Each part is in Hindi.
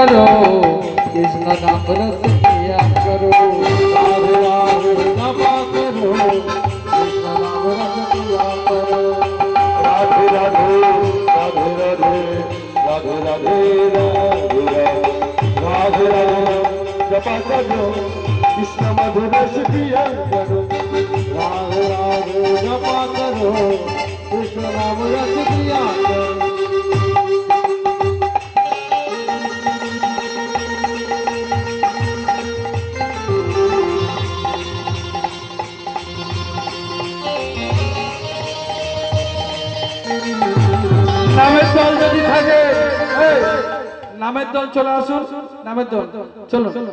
करो, कृष्ण नाम रस पिया करो। राधे राधे जपा करो, कृष्ण नाम रस पिया करो। राधे राधे राधे राधे राधे राधे राधे राधे जपा करो, कृष्ण मधुर रस पिया करो। राधे राधे जपा करो, कृष्ण नाम रस पिया करो। নামের দল যদি থাকে, নামের দল চলে আসুন। নামের দল চলো চলো।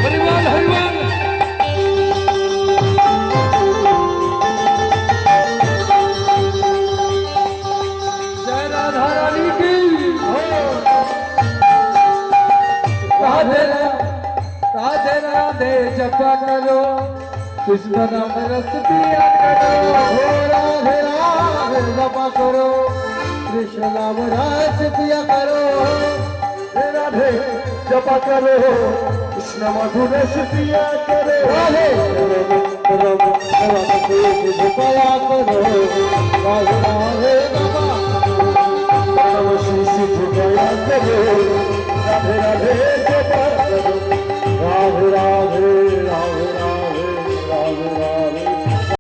হরিবল হরিবল। জয় রাধা রানী কি। রাধে राधे राधे जपा करो, कृष्ण नाम रस पिया करो। राधे राधे जपा करो, कृष्ण नाम रस पिया करो। राधे जपा करो, कृष्ण मधुर रस पिया करो। राधे करो, कृष्ण पिया करो। राधे राधे जपा